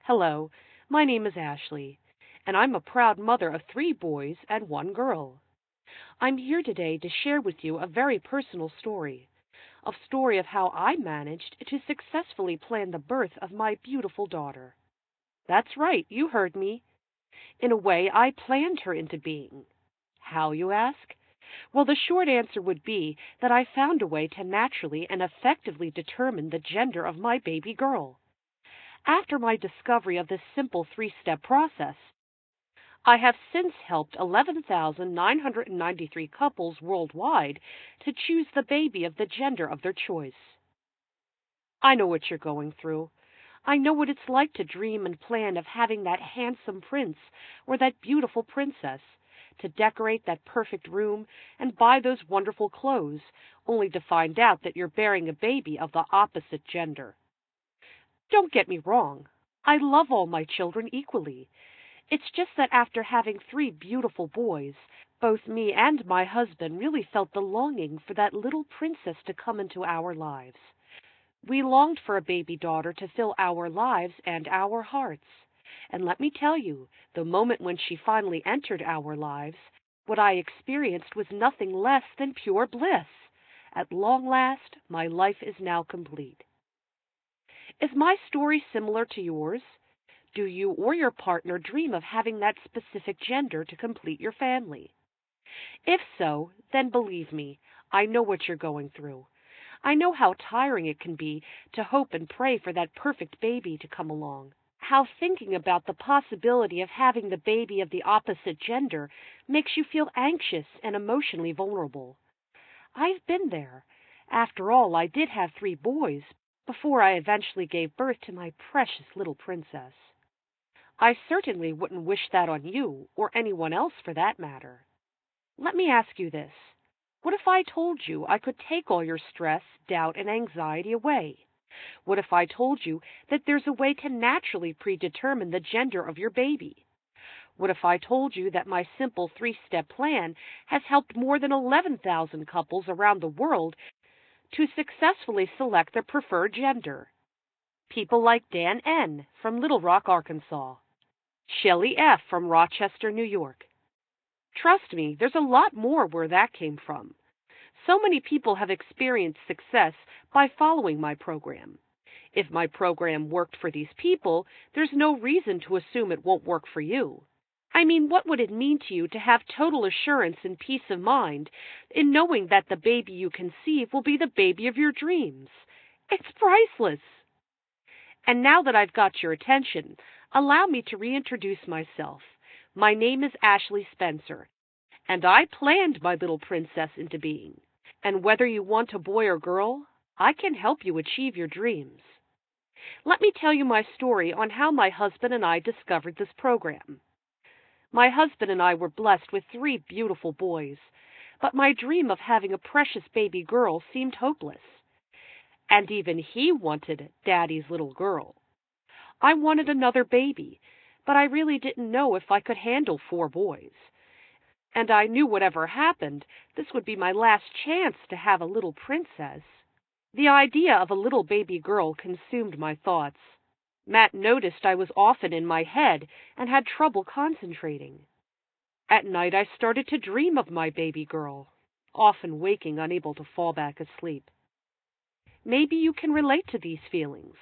Hello, my name is Ashley, and I'm a proud mother of 3 boys and 1 girl. I'm here today to share with you a very personal story, a story of how I managed to successfully plan the birth of my beautiful daughter. That's right, you heard me. In a way, I planned her into being. How, you ask? Well, the short answer would be that I found a way to naturally and effectively determine the gender of my baby girl. After my discovery of this simple 3-step process, I have since helped 11,993 couples worldwide to choose the baby of the gender of their choice. I know what you're going through. I know what it's like to dream and plan of having that handsome prince or that beautiful princess, to decorate that perfect room and buy those wonderful clothes, only to find out that you're bearing a baby of the opposite gender. Don't get me wrong. I love all my children equally. It's just that after having 3 beautiful boys, both me and my husband really felt the longing for that little princess to come into our lives. We longed for a baby daughter to fill our lives and our hearts. And let me tell you, the moment when she finally entered our lives, what I experienced was nothing less than pure bliss. At long last, my life is now complete. Is my story similar to yours? Do you or your partner dream of having that specific gender to complete your family? If so, then believe me, I know what you're going through. I know how tiring it can be to hope and pray for that perfect baby to come along. How thinking about the possibility of having the baby of the opposite gender makes you feel anxious and emotionally vulnerable. I've been there. After all, I did have 3 boys before I eventually gave birth to my precious little princess. I certainly wouldn't wish that on you, or anyone else for that matter. Let me ask you this. What if I told you I could take all your stress, doubt, and anxiety away? What if I told you that there's a way to naturally predetermine the gender of your baby? What if I told you that my simple 3-step plan has helped more than 11,000 couples around the world to successfully select their preferred gender? People like Dan N. from Little Rock, Arkansas. Shelley F. from Rochester, New York. Trust me, there's a lot more where that came from. So many people have experienced success by following my program. If my program worked for these people, there's no reason to assume it won't work for you. I mean, what would it mean to you to have total assurance and peace of mind in knowing that the baby you conceive will be the baby of your dreams? It's priceless. And now that I've got your attention, allow me to reintroduce myself. My name is Ashley Spencer, and I planned my little princess into being. And whether you want a boy or girl, I can help you achieve your dreams. Let me tell you my story on how my husband and I discovered this program. My husband and I were blessed with 3 beautiful boys, but my dream of having a precious baby girl seemed hopeless. And even he wanted Daddy's little girl. I wanted another baby, but I really didn't know if I could handle 4 boys. And I knew whatever happened, this would be my last chance to have a little princess. The idea of a little baby girl consumed my thoughts. Matt noticed I was often in my head and had trouble concentrating. At night I started to dream of my baby girl, often waking unable to fall back asleep. Maybe you can relate to these feelings.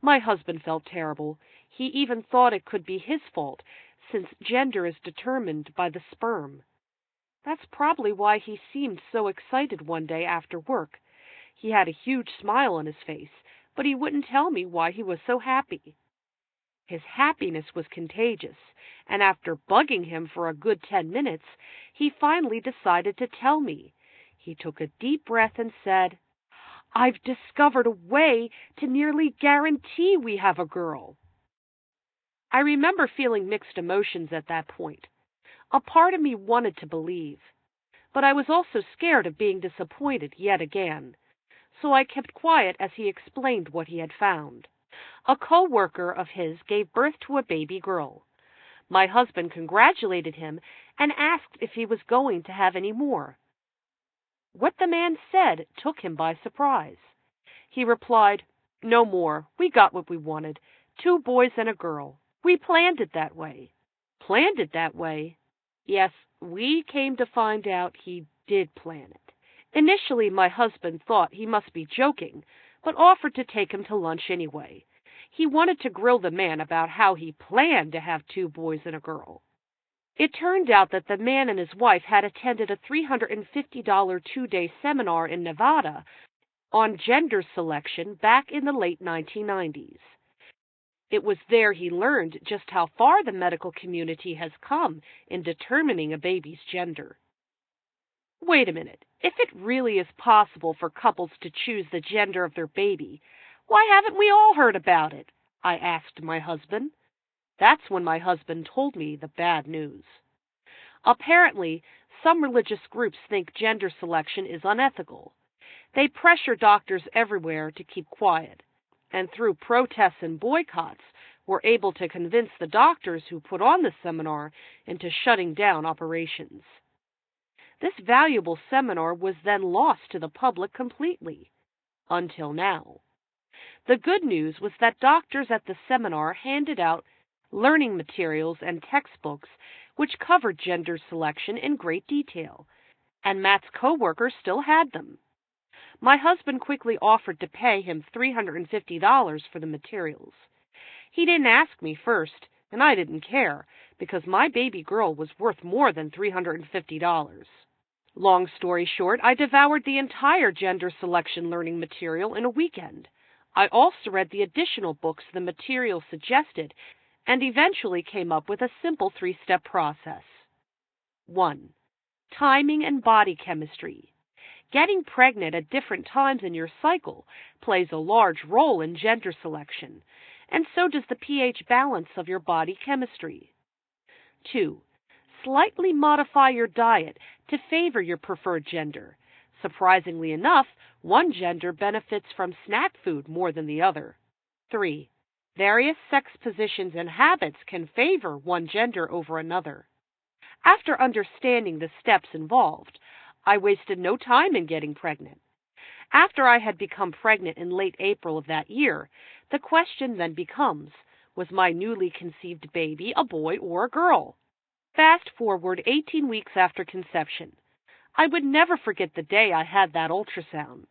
My husband felt terrible. He even thought it could be his fault, since gender is determined by the sperm. That's probably why he seemed so excited one day after work. He had a huge smile on his face, but he wouldn't tell me why he was so happy. His happiness was contagious, and after bugging him for a good 10 minutes, he finally decided to tell me. He took a deep breath and said, "I've discovered a way to nearly guarantee we have a girl." I remember feeling mixed emotions at that point. A part of me wanted to believe, but I was also scared of being disappointed yet again. So I kept quiet as he explained what he had found. A co-worker of his gave birth to a baby girl. My husband congratulated him and asked if he was going to have any more. What the man said took him by surprise. He replied, "No more. We got what we wanted. 2 boys and a girl. We planned it that way. Planned it that way? Yes, we came to find out he did plan it. Initially, my husband thought he must be joking, but offered to take him to lunch anyway. He wanted to grill the man about how he planned to have 2 boys and a girl. It turned out that the man and his wife had attended a $350 two-day seminar in Nevada on gender selection back in the late 1990s. It was there he learned just how far the medical community has come in determining a baby's gender. Wait a minute. If it really is possible for couples to choose the gender of their baby, why haven't we all heard about it? I asked my husband. That's when my husband told me the bad news. Apparently, some religious groups think gender selection is unethical. They pressure doctors everywhere to keep quiet, and through protests and boycotts, were able to convince the doctors who put on the seminar into shutting down operations. This valuable seminar was then lost to the public completely, until now. The good news was that doctors at the seminar handed out learning materials and textbooks which covered gender selection in great detail, and Matt's coworkers still had them. My husband quickly offered to pay him $350 for the materials. He didn't ask me first, and I didn't care, because my baby girl was worth more than $350. Long story short, I devoured the entire gender selection learning material in a weekend. I also read the additional books the material suggested and eventually came up with a simple 3-step process. 1. Timing and body chemistry. Getting pregnant at different times in your cycle plays a large role in gender selection, and so does the pH balance of your body chemistry. 2. Slightly modify your diet to favor your preferred gender. Surprisingly enough, one gender benefits from snack food more than the other. 3. Various sex positions and habits can favor one gender over another. After understanding the steps involved, I wasted no time in getting pregnant. After I had become pregnant in late April of that year, the question then becomes, was my newly conceived baby a boy or a girl? Fast forward 18 weeks after conception. I would never forget the day I had that ultrasound.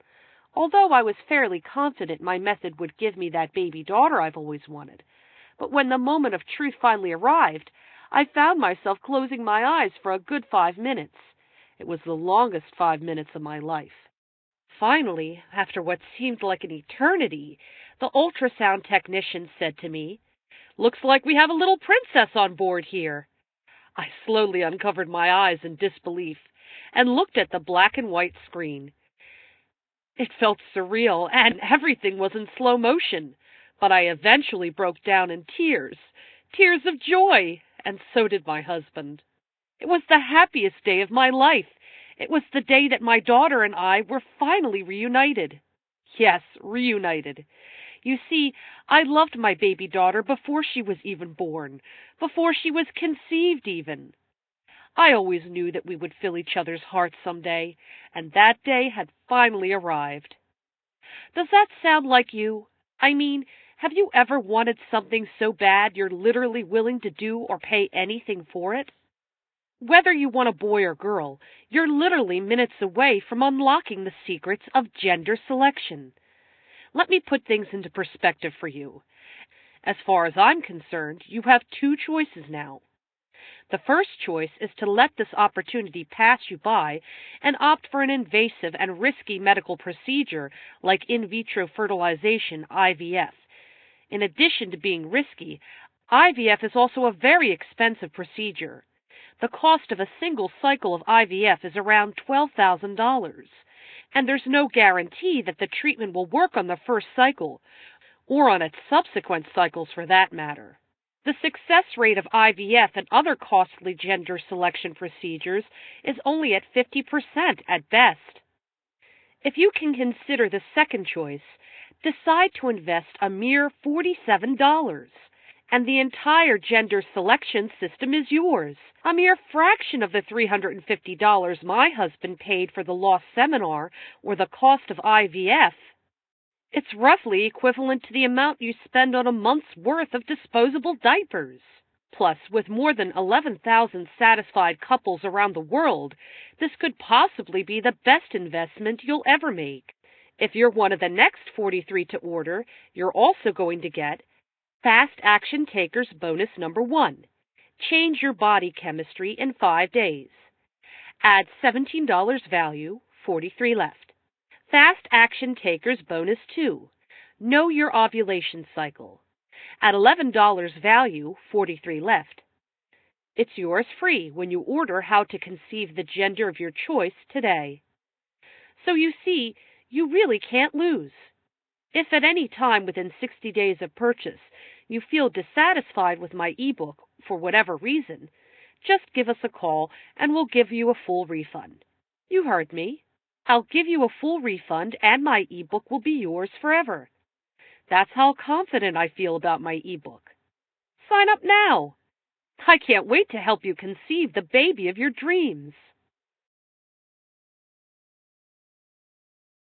Although I was fairly confident my method would give me that baby daughter I've always wanted. But when the moment of truth finally arrived, I found myself closing my eyes for a good 5 minutes. It was the longest 5 minutes of my life. Finally, after what seemed like an eternity, the ultrasound technician said to me, "Looks like we have a little princess on board here." I slowly uncovered my eyes in disbelief and looked at the black and white screen. It felt surreal, and everything was in slow motion, but I eventually broke down in tears of joy, and so did my husband. It was the happiest day of my life. It was the day that my daughter and I were finally reunited. Yes, reunited. You see, I loved my baby daughter before she was even born, before she was conceived even. I always knew that we would fill each other's hearts someday, and that day had finally arrived. Does that sound like you? I mean, have you ever wanted something so bad you're literally willing to do or pay anything for it? Whether you want a boy or girl, you're literally minutes away from unlocking the secrets of gender selection. Let me put things into perspective for you. As far as I'm concerned, you have 2 choices now. The first choice is to let this opportunity pass you by and opt for an invasive and risky medical procedure like in vitro fertilization, IVF. In addition to being risky, IVF is also a very expensive procedure. The cost of a single cycle of IVF is around $12,000. And there's no guarantee that the treatment will work on the first cycle, or on its subsequent cycles for that matter. The success rate of IVF and other costly gender selection procedures is only at 50% at best. If you can consider the second choice, decide to invest a mere $47, and the entire gender selection system is yours. A mere fraction of the $350 my husband paid for the lost seminar or the cost of IVF. It's roughly equivalent to the amount you spend on a month's worth of disposable diapers. Plus, with more than 11,000 satisfied couples around the world, this could possibly be the best investment you'll ever make. If you're one of the next 43 to order, you're also going to get Fast Action Takers Bonus Number 1. Change your body chemistry in 5 days. Add $17 value, 43 left. Fast Action Takers Bonus 2. Know your ovulation cycle. At $11 value, 43 left. It's yours free when you order How to Conceive the Gender of Your Choice today. So you see, you really can't lose. If at any time within 60 days of purchase you feel dissatisfied with my ebook for whatever reason, just give us a call and we'll give you a full refund. You heard me. I'll give you a full refund and my ebook will be yours forever. That's how confident I feel about my ebook. Sign up now. I can't wait to help you conceive the baby of your dreams.